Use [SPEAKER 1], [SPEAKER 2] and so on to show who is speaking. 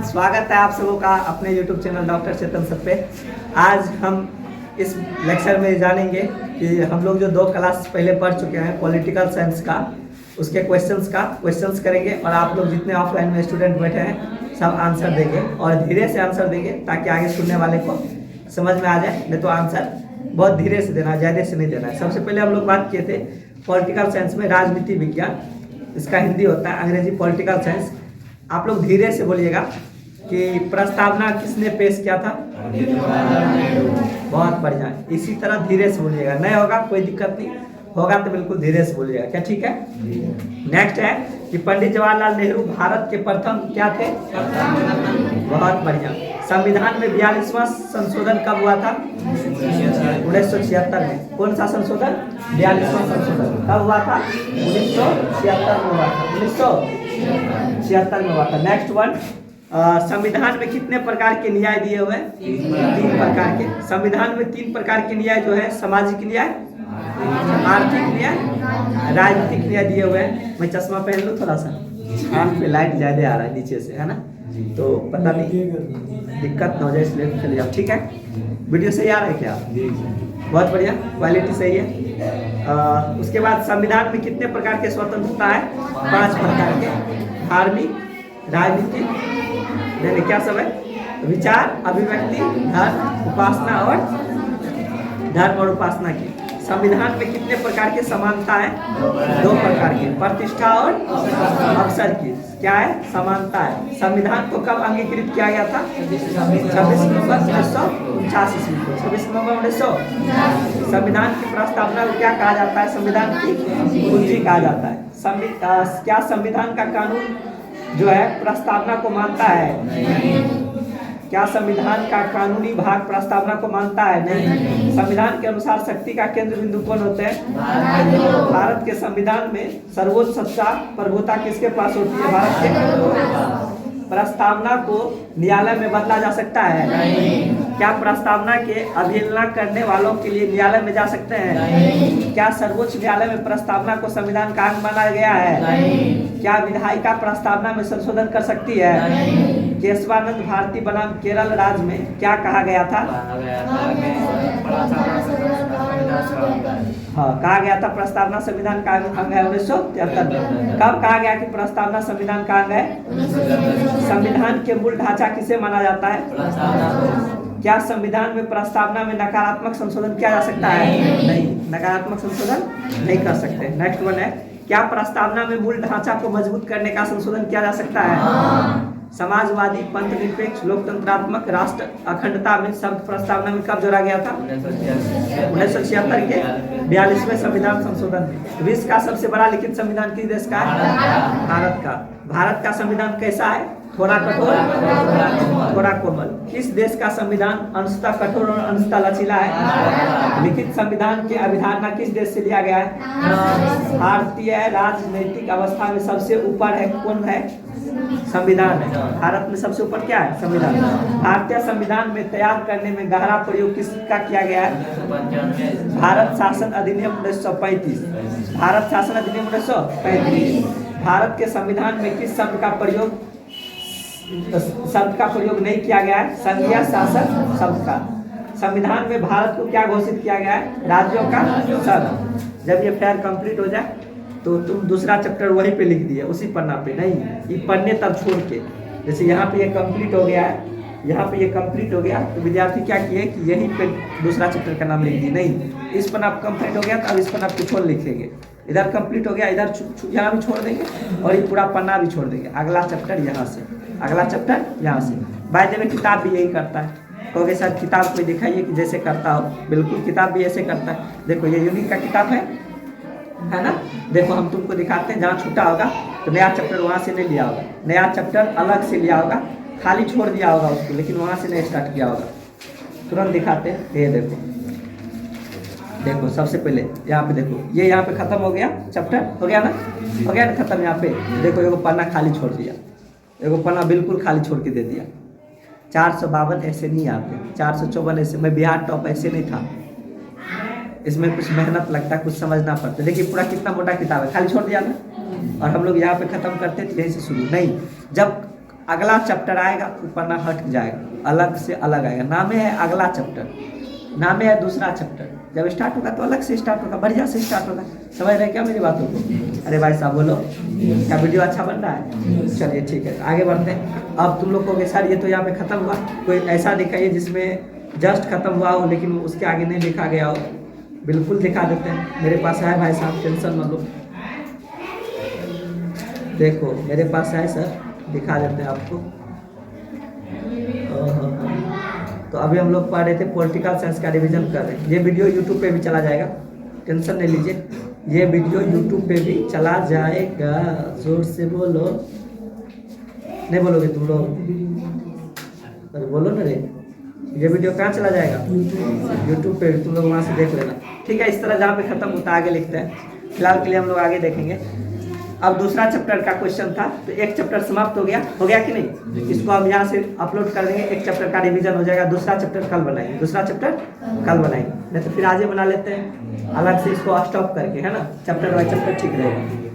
[SPEAKER 1] स्वागत है आप सबों का अपने YouTube चैनल डॉक्टर चेतन सर पे। आज हम इस लेक्चर में जानेंगे कि हम लोग जो 2 क्लास पहले पढ़ चुके हैं पॉलिटिकल साइंस का, उसके क्वेश्चंस करेंगे और आप लोग जितने ऑफलाइन में स्टूडेंट बैठे हैं सब आंसर देंगे और धीरे से आंसर देंगे ताकि आगे सुनने वाले को समझ में आ जाए। नहीं तो आंसर बहुत धीरे से देना है, ज़्यादा से नहीं देना है। सबसे पहले हम लोग बात किए थे पॉलिटिकल साइंस में राजनीति विज्ञान, इसका हिंदी होता है अंग्रेजी पॉलिटिकल साइंस। आप लोग धीरे से बोलिएगा कि प्रस्तावना किसने पेश किया था? बहुत बढ़िया, इसी तरह धीरे से बोलिएगा, नहीं होगा कोई दिक्कत नहीं, होगा तो बिल्कुल धीरे से बोलिएगा। क्या ठीक है? नेक्स्ट है कि पंडित जवाहरलाल नेहरू भारत के प्रथम क्या थे? बहुत बढ़िया। संविधान में 42वां संशोधन कब हुआ था? 1976 में। कौन सा संशोधन? 42वां संशोधन कब हुआ था? 1976 में हुआ था। 1976 में हुआ था। नेक्स्ट वन, संविधान में कितने प्रकार के न्याय दिए हुए हैं? 3 प्रकार के। संविधान में 3 प्रकार के न्याय जो है सामाजिक न्याय, आर्थिक न्याय, राजनीतिक न्याय दिए हुए हैं। मैं चश्मा पहन लूँ थोड़ा सा, आँख पे लाइट ज्यादा आ रहा है नीचे से, है ना, तो पता नहीं दिक्कत ना हो जाए इसलिए चलिए आप। ठीक है, वीडियो सही आ रहा है क्या? बहुत बढ़िया, क्वालिटी सही है। उसके बाद संविधान में कितने प्रकार के स्वतंत्रता है? 5 प्रकार के। धार्मिक, राजनीतिक, क्या सब है? विचार, अभिव्यक्ति, धर्म और उपासना की। संविधान में कितने प्रकार के समानता है? 2 प्रकार के, प्रतिष्ठा और अवसर की। क्या है? समानता है। संविधान को कब अंगीकृत किया गया था? 26 नवंबर 1949 ईस्वी को। 26 नवंबर 1900। संविधान की प्रस्तावना को क्या कहा जाता है? संविधान की कुंजी कहा जाता है। क्या संविधान का कानून जो है प्रस्तावना को मानता है? क्या संविधान का कानूनी भाग प्रस्तावना को मानता है? नहीं। संविधान के अनुसार शक्ति का केंद्र बिंदु कौन होते हैं? भारत के संविधान में सर्वोच्च सत्ता प्रभुता किसके पास होती है? भारत के। प्रस्तावना को न्यायालय में बदला जा सकता है? नहीं। क्या प्रस्तावना के अवहेलना करने वालों के लिए न्यायालय में जा सकते हैं? नहीं। क्या सर्वोच्च न्यायालय में प्रस्तावना को संविधान का अंग माना गया है? नहीं। क्या विधायिका प्रस्तावना में संशोधन कर सकती है? नहीं। केशवानंद भारती बनाम केरल राज्य में क्या कहा गया था? हाँ, कहा गया था प्रस्तावना संविधान का अंग है 1973 में। कब कहा गया कि प्रस्तावना संविधान का अंग है? संविधान के मूल ढांचा किसे माना जाता है? क्या संविधान में प्रस्तावना में नकारात्मक संशोधन किया जा सकता है? नहीं, नकारात्मक संशोधन नहीं कर सकते। नेक्स्ट वन है, क्या प्रस्तावना में मूल ढांचा को मजबूत करने का संशोधन किया जा सकता है? समाजवादी, पंथ निरपेक्ष, लोकतंत्रात्मक, राष्ट्र अखंडता में शब्द प्रस्तावना में कब जोड़ा गया था? 1976 के 42वें संविधान संशोधन में। विश्व का सबसे बड़ा लिखित संविधान किस देश का है? भारत का। भारत का संविधान कैसा है? थोड़ा कठोर, थोड़ा कोमल। किस देश का संविधान अंशतः कठोर और अंशतः लचीला है? लिखित संविधान की अवधारणा किस देश से लिया गया है? भारतीय राजनीतिक अवस्था में सबसे ऊपर है कौन है? संविधान है। भारत में सबसे ऊपर क्या है? संविधान। भारतीय संविधान में तैयार करने में गहरा प्रयोग किसका किया गया है? भारत शासन अधिनियम 1935। भारत शासन अधिनियम 1935। भारत के संविधान में किस शब्द का प्रयोग नहीं किया गया है? संघीय शासन शब्द का। संविधान में भारत को क्या घोषित किया गया है? राज्यों का संघ। जब ये फेयर कंप्लीट हो जाए तो तुम दूसरा चैप्टर वहीं पे लिख दिए, उसी पन्ना पे नहीं, ये पन्ने तब छोड़ के। जैसे यहाँ पे ये कंप्लीट हो गया है, यहाँ पे ये कंप्लीट हो गया तो विद्यार्थी क्या किए कि यहीं पे दूसरा चैप्टर का नाम लिख दिए। नहीं, इस पन्ना कंप्लीट हो गया तो अब इस पन्ना पे छोड़ लिखेंगे। इधर कंप्लीट हो गया, इधर यहाँ भी छोड़ देंगे और ये पूरा पन्ना भी छोड़ देंगे। अगला चैप्टर यहाँ से, अगला चैप्टर यहाँ से। बाय द वे किताब भी यही करता है। कहोगे सर किताब कोई दिखाइए कि जैसे करता हो। बिल्कुल, किताब भी ऐसे करता है। देखो ये यूनिक का किताब है ना। देखो हम तुमको दिखाते हैं, जहाँ छूटा होगा तो नया चैप्टर वहाँ से नहीं लिया होगा, नया चैप्टर अलग से लिया होगा, खाली छोड़ दिया होगा उसको, लेकिन वहाँ से नहीं स्टार्ट किया होगा। तुरंत दिखाते हैं। ये देखो, देखो सबसे पहले यहाँ पे देखो, ये यहाँ पे खत्म हो गया चैप्टर, हो गया ना, हो गया ना खत्म। यहाँ पे देखो एगो पन्ना खाली छोड़ दिया, एगो पन्ना बिल्कुल खाली छोड़ के दे दिया। 452 ऐसे नहीं आते, 454 ऐसे। मैं बिहार टॉप ऐसे नहीं था, इसमें कुछ मेहनत लगता है, कुछ समझना पड़ता है। देखिए पूरा कितना मोटा किताब है, खाली छोड़ दिया ना। और हम लोग यहाँ पे खत्म करते थे यहीं से शुरू। नहीं, जब अगला चैप्टर आएगा वो पन्ना हट जाएगा, अलग से अलग आएगा। नामे है अगला चैप्टर, नामे है दूसरा चैप्टर। जब स्टार्ट होगा तो अलग से स्टार्ट होगा, बढ़िया से स्टार्ट होगा। समझ रहे क्या मेरी बातों को? अरे भाई साहब बोलो, क्या वीडियो अच्छा बन रहा है? चलिए ठीक है, आगे बढ़ते हैं। अब तुम लोग कहोगे सर ये तो यहाँ पे खत्म हुआ, कोई ऐसा दिखाइए जिसमें जस्ट खत्म हुआ हो लेकिन उसके आगे नहीं लिखा गया हो। बिल्कुल दिखा देते हैं, मेरे पास है भाई साहब, टेंशन मत लो। देखो मेरे पास है सर, दिखा देते हैं आपको। तो अभी हम लोग पढ़ रहे थे पॉलिटिकल साइंस का रिवीजन कर रहे हैं। ये वीडियो यूट्यूब पे भी चला जाएगा, टेंशन नहीं लीजिए, ये वीडियो यूट्यूब पे भी चला जाएगा। जोर से बोलो, नहीं बोलोगे तुम लोग? अरे बोलो ना रे, ये वीडियो कहाँ चला जाएगा? यूट्यूब पे, तुम लोग वहाँ से देख लेना। ठीक है, इस तरह जहाँ पे खत्म होता है आगे लिखते हैं। फिलहाल के लिए हम लोग आगे देखेंगे। अब दूसरा चैप्टर का क्वेश्चन था, तो एक चैप्टर समाप्त हो गया कि नहीं? इसको हम यहाँ से अपलोड कर देंगे, एक चैप्टर का रिवीजन हो जाएगा। दूसरा चैप्टर कल बनाएंगे, दूसरा चैप्टर कल बनाएंगे, नहीं तो फिर आज ही बना लेते हैं अलग से इसको स्टॉप करके, है ना? चैप्टर बाय चैप्टर ठीक रहेगा।